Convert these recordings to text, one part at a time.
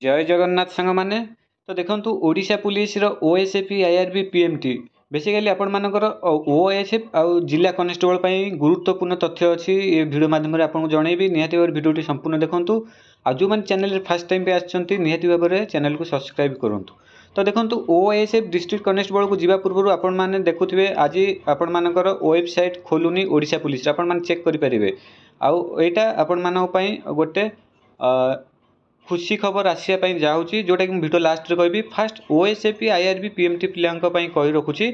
जय जगन्नाथ सांग मैंने तो देखो Odisha police OSFE IRB PMT basically आपण मानकर ओएसएफ आउ जिला कनेस्टेबल गुरुत्वपूर्ण तथ्य अच्छी ये वीडियो माध्यम आपको जनइबी निहाती भाव वीडियो संपूर्ण देखूँ आ जो मैंने चैनल फास्ट टाइम पे आछंती निहाती भाव में चैनल को सब्सक्राइब करूँ। तो देखो ओएसएफ डिस्ट्रिक्ट कनेस्टेबल को जीवा पूर्व आपण मैंने देखुए आज आपण मानकर वेबसाइट खोलुनी ओडिशा पुलिस आपण मैंने चेक करेंगे आउ यहाँ आपण मानी गोटे खुशी खबर आसापी जाऊँगी जोटा कि वीडियो लास्ट कहबी फास्ट ओएसएफई आईआरबी पीएमटी पिला कही रखुची।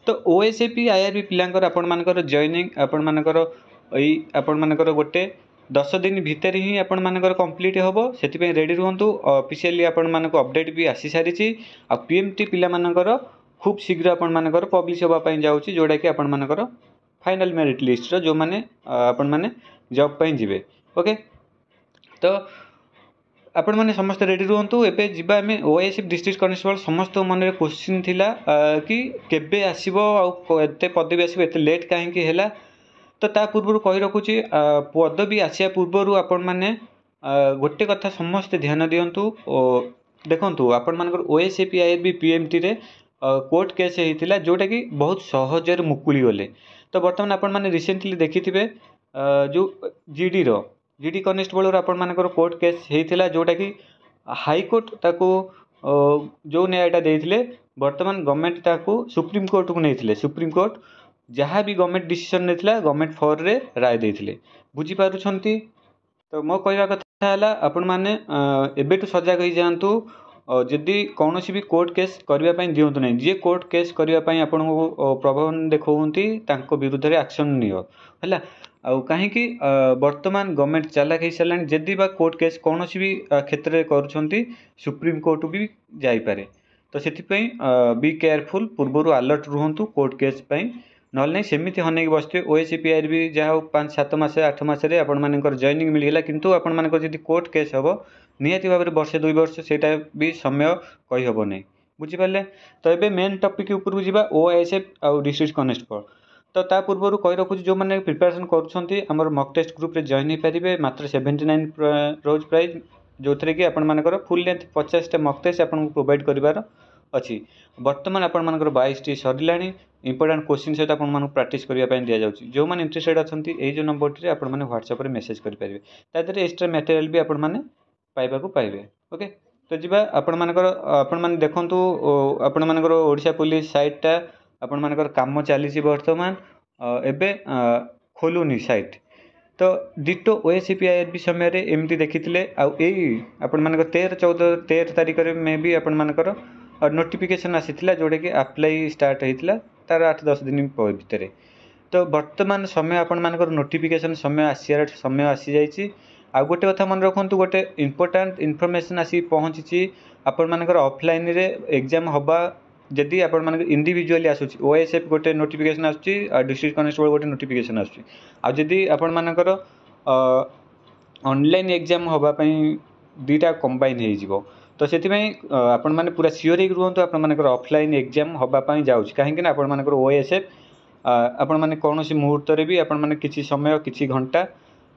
तो ओएसएफई आईआरबी पिलांकर आपण मानकर जॉइनिंग आपण मानकर आपण मानकर गोटे 10 दिन भितर ही आपण मानकर कंप्लीट होबो सेति रेडी रुहंतु। ऑफिशियली आपण मानक अपडेट भी आसी सारिची आ पीएमटी पिला मानकर खूब शीघ्र आपण मानकर पब्लिश होबा पई जाउची जोटा कि आपण मानकर फाइनल मेरिट लिस्ट रो जो माने आपण माने जॉब पई जिवे। ओके तो आपण मैंने समस्त रेडी रुहतु। एबे जिबा आमे ओएसएफ डिस्ट्रिक्ट कनेस्टेबल समस्त मन में क्वेश्चन थिला कि केबे आसीबो आ एते पदवी आसीबो एते लेट काहेकि हैला। तो ता पूर्व कही रखुची पदवी आसिया पूर्व आपण मैंने गोटे कथा समस्त ध्यान दियंतु। देखंतु आपण मानकर ओएसएफई आईआरबी पीएमटी रे कोर्ट केस होता जोटा कि बहुत सहजर मुकुली गले। तो बर्तमान आपण मैंने रिसेंटली देखिथिबे जो जीडी कनेस्टेबल आपण मानकर कोर्ट केस होता जोटा कि हाईकोर्ट ताको जो न्यायटा देइथिले बर्तमान गवर्नमेंट ताको सुप्रीम कोर्ट को नहीं सुप्रीम कोर्ट जहाँ भी गवर्नमेंट डिसीजन नहीं गवर्नमेंट 4 रे राय देइथिले बुझी पारुछंती। तो मो कहवा कथा है आपण मैंने एबेटू सजग हो जातु जदि कौन भी कोर्ट केस करने दिंतु ना जी कोर्ट केस करने आपन को प्रभावन देखते विरुद्ध में एक्शन नियो है आउ कहीं वर्तमान गवर्नमेंट चालाक हो सारा जदि बा कोर्ट केस कौन भी क्षेत्र में करुँच सुप्रीम कोर्ट भी जापे। तो से बी केयरफुल पूर्वर अलर्ट रुहतु कोर्ट केस ना नहीं सेमती हनैक बसते ओएसएफई आईआरबी जहाँ 5-7 मास 8 मास आपण मानकर जॉइनिंग मिलगला किंतु आपण मानकर जदि कोर्ट केस हम निहाती भाव में वर्षे 2 वर्ष सेटा भी समय कही हम नहीं बुझीपारे। तो ये मेन टॉपिक ऊपर जावा ओएसएफ आउ डिस्ट्रिक्ट कनेस्टेबल। तो ता पूर्व कही रखुच्छी जो मैंने प्रिपरेशन कर मॉक टेस्ट ग्रुप रे जॉइन हो पारे मात्र 79 रोज प्राइज जो थे कि आपण मानकर फुल लेंथ 50टा मॉक टेस्ट आपको प्रोवाइड करार अच्छी। बर्तमान आपण मानकर 22टी सरला इंपोर्टेंट क्वेश्चन सहित आपको प्राक्टिस करने दि जाऊँगी। जो मैंने इंटरेस्टेड अच्छा जो नंबर टी आपने व्हाट्सएप मेसेज करेंगे तादर एक्सट्रा मटेरियल भी आपण मैंने पाइबा पाइबे। ओके तो जी आपण मैंने देखूँ आपण मानकर ओडिशा पुलिस साइटा आपण मानकर काम चली बर्तमान एबे खोलुनी साइट। तो डिटो ओएसएफई आईआरबी समय एमती देखी आपण मानकर 13 तारिख में भी आपण मानकर नोटिफिकेशन आसीथिला जोटा कि अप्लाई स्टार्ट होता तार 8-10 दिन भितर। तो वर्तमान समय आपण मानकर नोटिफिकेशन समय आसियार समय आसी जाइए। आ गोटे कथा मन रखु गोटे इंपोर्टेंट इनफॉरमेशन आसी पहुँची आपण मानकर ऑफलाइन रे एग्जाम हवा जदि आपण मानकर इंडिविजुअली आसुची ओएसएफ गोटे नोटिफिकेशन आसुची डिस्ट्रिक्ट कनेस्टेबल गोटे नोटिफिकेशन आसुची आ जदि आपण मानकर ऑनलाइन एग्जाम हवा पई दीटा कंबाइन हो। तो से आपण मैंने पूरा सियोर हो रुहतु आपण मानकर ऑफलाइन एग्जाम हवापाई जाऊँगी कहीं आपण मानकर ओएसएफ आपण मैंने कौन सी मुहूर्त भी आपण मैंने किसी समय किसी घंटा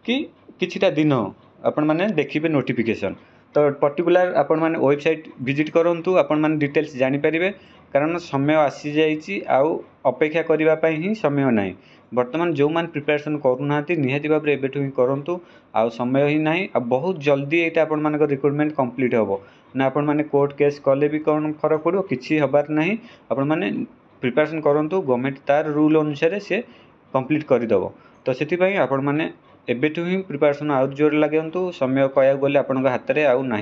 कि किछिटा दिन आपण मैंने देखिए नोटिफिकेशन। तो पर्टिकुलर आपण मैंने वेबसाइट विजिट करूँ आपण मैंने डिटेल्स जानीपर कारण समय आसी जाइए आउ अपेक्षा करने ही समय ना बर्तमान जो मैंने प्रिपरेशन करूना निहाती भाव में ही करूँ आउ समय ही ना आ बहुत जल्दी ये आपण मानकर रिक्रुटमेंट कंप्लीट हम ना आपण मैंने कोर्ट केस कले भी कौन फरक पड़ो किसी हबार ना आपण मैंने प्रिपरेशन करूँ गवर्नमेंट तार रूल अनुसार से कंप्लीट करदेव। तो से आपण मैंने एबेठू ही प्रिपरेशन आउ जोर लगेंतु समय कह गले आपण हाथ में आउ ना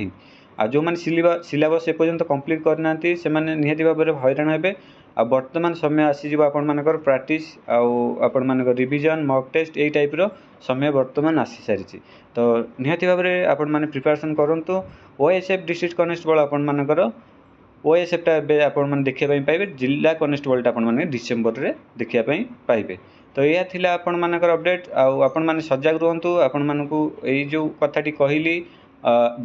आ जो मैंने सिलेबस एपर्यंत कंप्लीट करना से निहाती भाव में हैरान हे। आ वर्तमान समय आसीज आपण मानकर प्रैक्टिस आपण मानकर रिवीजन मॉक टेस्ट यही टाइप रो समय वर्तमान आसी सारी। तो निहाती भाव में आपण माने प्रिपरेशन करंतु ओएसएफ डिस्ट्रिक्ट कनेस्टेबल आपण मानकर ओएसएफ टा आपण माने देखिया पाइबे जिला कनेस्टेबल टा आपण माने डिसेंबर रे देखिया पाइबे। तो यह थिला आपण मानकर अपडेट आपण माने सजग रुहंतु आपण मानकू एई जो कथाटी कहली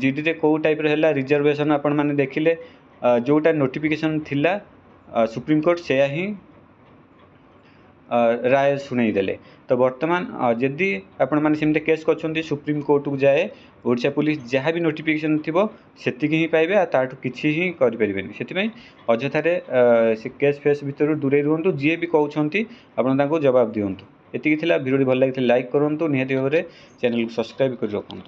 जीडी रे को टाइप रे हैला रिजर्वेशन आपण माने देखिले जोटा नोटिफिकेशन थिला सुप्रीम कोर्ट से ही राय शुणई देले। तो बर्तमान जदि आपण मैंने सेमती केस कर सुप्रीम कोर्ट को जाए ओडिशा पुलिस जहाँ भी नोटिफिकेशन थी सेतिक ही पाइबे ताठू किसी ही करें से अଯଥାରେ से केस फेस भितर दूरे रुहतु जी भी कहते आपको जवाब दिंतु। एति भिडियो भल लगी लाइक करूँ निहत भाव में चैनल को सब्सक्राइब कर रखुँ।